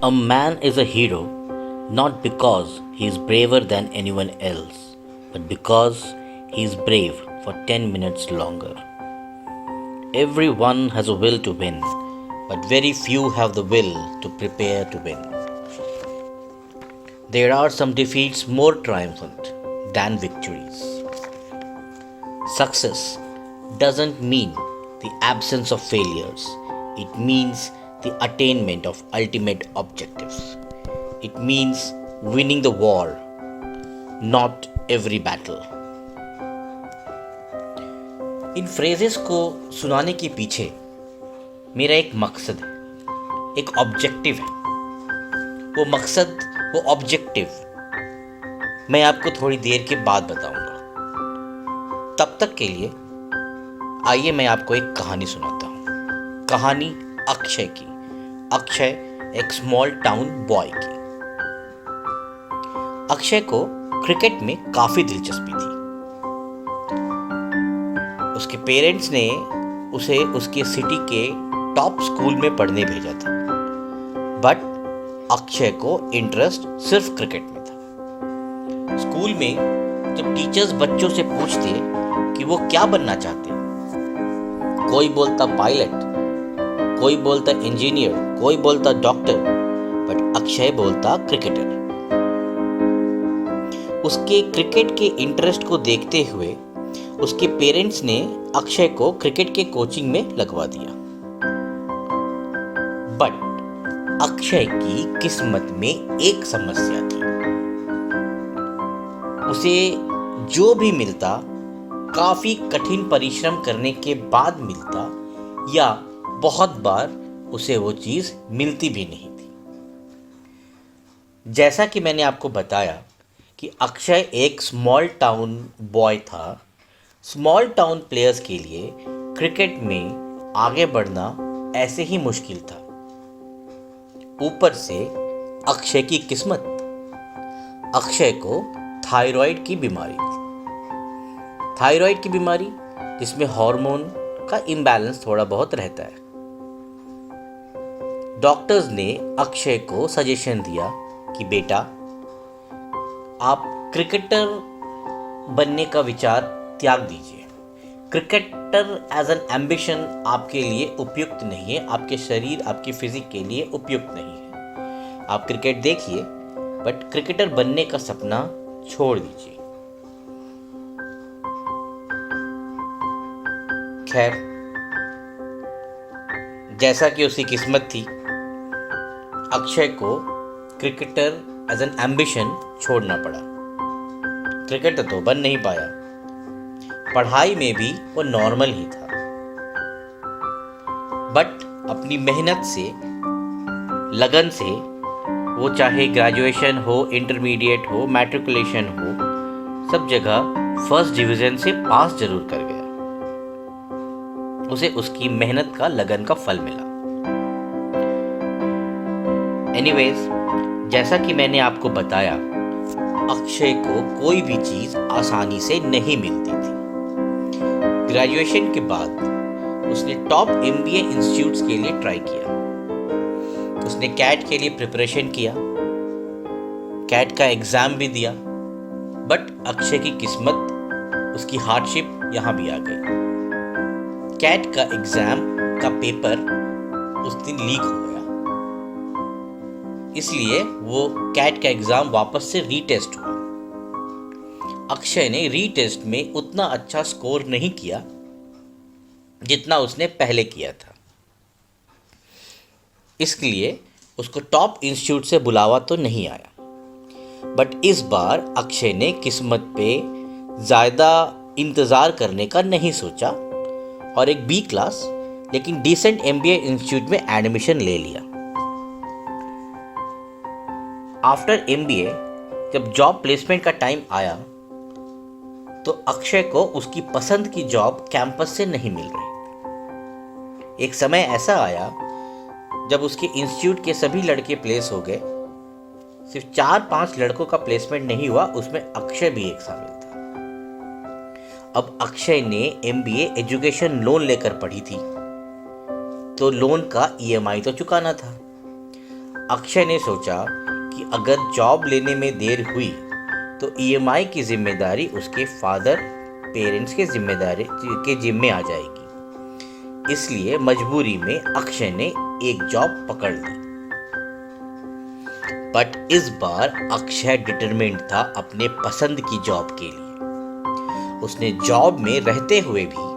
A man is a hero not because he is braver than anyone else, but because he is brave for 10 minutes longer. Everyone has a will to win, but very few have the will to prepare to win. There are some defeats more triumphant than victories. Success doesn't mean the absence of failures, it means the attainment of ultimate objectives. It means winning the war, not every battle. In phrases को सुनाने के पीछे मेरा एक मकसद है, एक objective है। वो मकसद, वो ऑब्जेक्टिव मैं आपको थोड़ी देर के बाद बताऊंगा। तब तक के लिए आइए मैं आपको एक कहानी सुनाता हूँ। कहानी अक्षय की। अक्षय एक स्मॉल टाउन बॉय की। अक्षय को क्रिकेट में काफी दिलचस्पी थी। उसके पेरेंट्स ने उसे उसके सिटी के टॉप स्कूल में पढ़ने भेजा था, बट अक्षय को इंटरेस्ट सिर्फ क्रिकेट में था। स्कूल में जब टीचर्स बच्चों से पूछते कि वो क्या बनना चाहते, कोई बोलता पायलट, कोई बोलता इंजीनियर, कोई बोलता डॉक्टर, बट अक्षय बोलता क्रिकेटर। उसके क्रिकेट के इंटरेस्ट को देखते हुए उसके पेरेंट्स ने अक्षय को क्रिकेट के कोचिंग में लगवा दिया। बट अक्षय की किस्मत में एक समस्या थी। उसे जो भी मिलता काफी कठिन परिश्रम करने के बाद मिलता, या बहुत बार उसे वो चीज मिलती भी नहीं थी। जैसा कि मैंने आपको बताया कि अक्षय एक स्मॉल टाउन बॉय था। स्मॉल टाउन प्लेयर्स के लिए क्रिकेट में आगे बढ़ना ऐसे ही मुश्किल था। ऊपर से अक्षय की किस्मत, अक्षय को थायराइड की बीमारी थी। थायराइड की बीमारी जिसमें हार्मोन का इम्बैलेंस थोड़ा बहुत रहता है। डॉक्टर्स ने अक्षय को सजेशन दिया कि बेटा, आप क्रिकेटर बनने का विचार त्याग दीजिए। क्रिकेटर एज एन एम्बिशन आपके लिए उपयुक्त नहीं है, आपके शरीर, आपकी फिजिक के लिए उपयुक्त नहीं है। आप क्रिकेट देखिए, बट क्रिकेटर बनने का सपना छोड़ दीजिए। खैर, जैसा कि उसकी किस्मत थी, अक्षय को क्रिकेटर एज एन एम्बिशन छोड़ना पड़ा। क्रिकेटर तो बन नहीं पाया। पढ़ाई में भी वो नॉर्मल ही था, बट अपनी मेहनत से, लगन से, वो चाहे ग्रेजुएशन हो, इंटरमीडिएट हो, मैट्रिकुलेशन हो, सब जगह फर्स्ट डिवीजन से पास जरूर कर गया। उसे उसकी मेहनत का, लगन का फल मिला। एनीवेज, जैसा कि मैंने आपको बताया, अक्षय को कोई भी चीज आसानी से नहीं मिलती थी। ग्रेजुएशन के बाद उसने टॉप एमबीए इंस्टीट्यूट्स के लिए ट्राई किया। उसने कैट के लिए प्रिपरेशन किया, कैट का एग्जाम भी दिया, बट अक्षय की किस्मत, उसकी हार्डशिप यहां भी आ गई। कैट का एग्जाम का पेपर उस दिन लीक हो गया, इसलिए वो कैट का एग्जाम वापस से रीटेस्ट हुआ। अक्षय ने रीटेस्ट में उतना अच्छा स्कोर नहीं किया जितना उसने पहले किया था, इसलिए उसको टॉप इंस्टीट्यूट से बुलावा तो नहीं आया। बट इस बार अक्षय ने किस्मत पे ज़्यादा इंतज़ार करने का नहीं सोचा और एक बी क्लास लेकिन डिसेंट एमबीए इंस्टीट्यूट में एडमिशन ले लिया। आफ्टर एमबीए जब जॉब प्लेसमेंट का टाइम आया, तो अक्षय को उसकी पसंद की जॉब कैंपस से नहीं मिल रही। एक समय ऐसा आया जब उसके इंस्टीट्यूट के सभी लड़के प्लेस हो गए, सिर्फ 4-5 लड़कों का प्लेसमेंट नहीं हुआ, उसमें अक्षय भी एक शामिल था। अब अक्षय ने एमबीए एजुकेशन लोन लेकर पढ़ी थी, तो लोन का ईएमआई तो चुकाना था। अक्षय ने सोचा कि अगर जॉब लेने में देर हुई तो ईएमआई की जिम्मेदारी उसके फादर पेरेंट्स के जिम्मे आ जाएगी। इसलिए मजबूरी में अक्षय ने एक जॉब पकड़ ली। बट इस बार अक्षय डिटरमिन्ड था अपने पसंद की जॉब के लिए। उसने जॉब में रहते हुए भी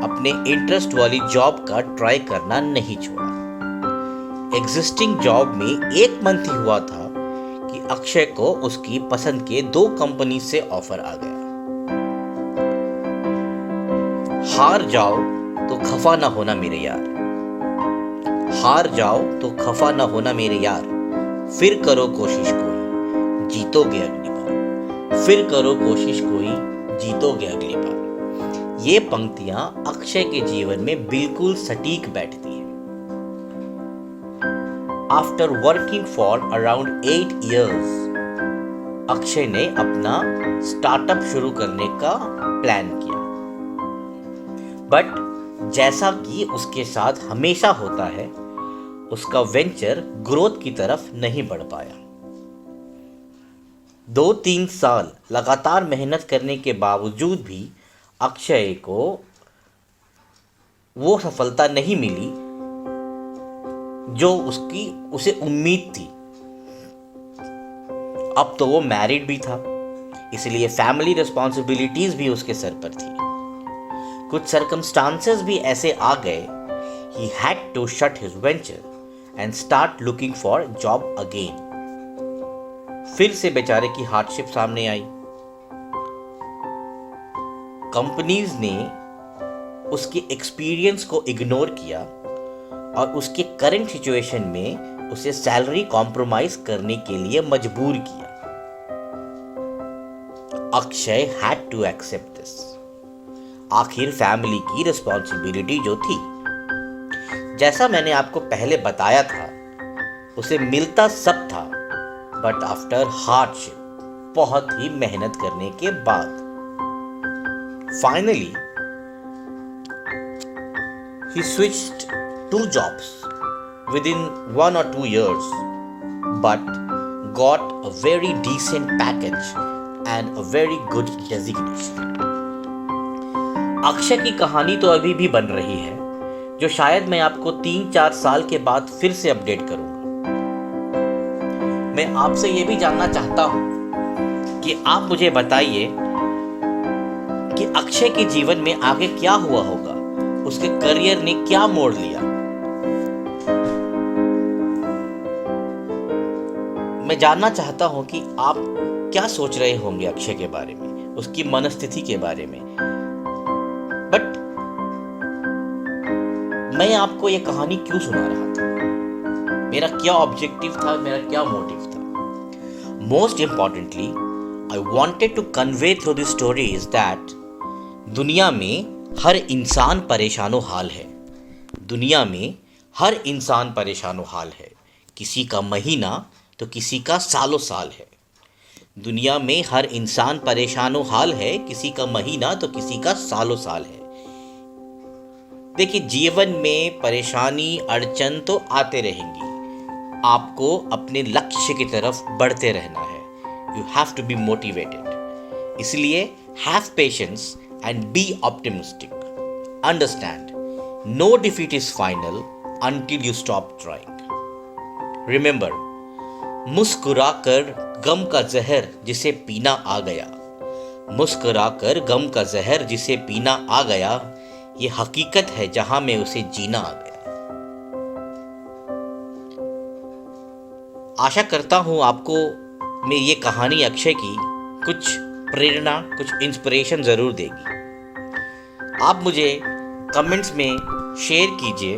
अपने इंटरेस्ट वाली जॉब का ट्राई करना नहीं छोड़ा। एग्जिस्टिंग जॉब में 1 मंथ ही हुआ था कि अक्षय को उसकी पसंद के 2 कंपनी से ऑफर आ गया। हार जाओ तो खफा ना होना मेरे यार, हार जाओ तो खफा ना होना मेरे यार, फिर करो कोशिश कोई जीतोगे अगली बार, फिर करो कोशिश कोई जीतोगे अगली बार। ये पंक्तियां अक्षय के जीवन में बिल्कुल सटीक बैठती हैं। After working for around 8 years, Akshay ने अपना स्टार्टअप शुरू करने का प्लान किया। बट जैसा कि उसके साथ हमेशा होता है, उसका वेंचर ग्रोथ की तरफ नहीं बढ़ पाया। 2-3 साल लगातार मेहनत करने के बावजूद भी अक्षय को वो सफलता नहीं मिली जो उसे उम्मीद थी। अब तो वो मैरिड भी था, इसलिए फैमिली रिस्पॉन्सिबिलिटीज भी उसके सर पर थी। कुछ सर्कमस्टांसेस भी ऐसे आ गए, he had to shut his venture and start looking for job again। फिर से बेचारे की हार्डशिप सामने आई। कंपनीज ने उसके एक्सपीरियंस को इग्नोर किया और उसके करंट सिचुएशन में उसे सैलरी कॉम्प्रोमाइज करने के लिए मजबूर किया। Akshay had to accept this. आखिर फैमिली की रिस्पॉन्सिबिलिटी जो थी, जैसा मैंने आपको पहले बताया था, उसे मिलता सब था, बट आफ्टर हार्डशिप, बहुत ही मेहनत करने के बाद। Finally he switched 2 jobs within 1 or 2 years, but got a very decent package and a very good designation। Akshay की कहानी तो अभी भी बन रही है, जो शायद मैं आपको 3-4 साल के बाद फिर से अपडेट करूंगा। मैं आपसे यह भी जानना चाहता हूं कि आप मुझे बताइए कि अक्षय के जीवन में आगे क्या हुआ होगा, उसके करियर ने क्या मोड़ लिया। मैं जानना चाहता हूं कि आप क्या सोच रहे होंगे अक्षय के बारे में, उसकी मनस्थिति के बारे में। बट मैं आपको यह कहानी क्यों सुना रहा था, मेरा क्या ऑब्जेक्टिव था, मेरा क्या मोटिव था। Most importantly, I wanted to convey through this story is that दुनिया में हर इंसान परेशानो हाल है। दुनिया में हर इंसान परेशानो हाल है। किसी का महीना तो किसी का सालों साल है। दुनिया में हर इंसान परेशानो हाल है, किसी का महीना तो किसी का सालों साल है। देखिए, जीवन में परेशानी अड़चन तो आते रहेंगी। आपको अपने लक्ष्य की तरफ बढ़ते रहना है। You have to be motivated. इसलिए have patience and be optimistic. Understand, no defeat is final until you stop trying. Remember, मुस्कुराकर गम का जहर जिसे पीना आ गया, मुस्कुराकर गम का जहर जिसे पीना आ गया, ये हकीकत है जहां में उसे जीना आ गया। आशा करता हूं आपको मेरी ये कहानी अक्षय की कुछ प्रेरणा, कुछ इंस्पिरेशन ज़रूर देगी। आप मुझे कमेंट्स में शेयर कीजिए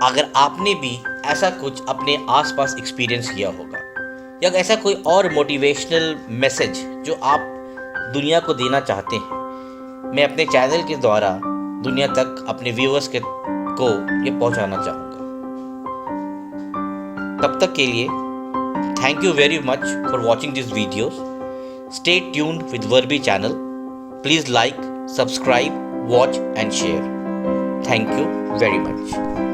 अगर आपने भी ऐसा कुछ अपने आसपास एक्सपीरियंस किया होगा, या ऐसा कोई और मोटिवेशनल मैसेज जो आप दुनिया को देना चाहते हैं। मैं अपने चैनल के द्वारा दुनिया तक अपने व्यूअर्स को ये पहुंचाना चाहूँगा। तब तक के लिए thank you very much for watching these videos. Stay tuned with Verbi channel. Please like, subscribe, watch and share. Thank you very much.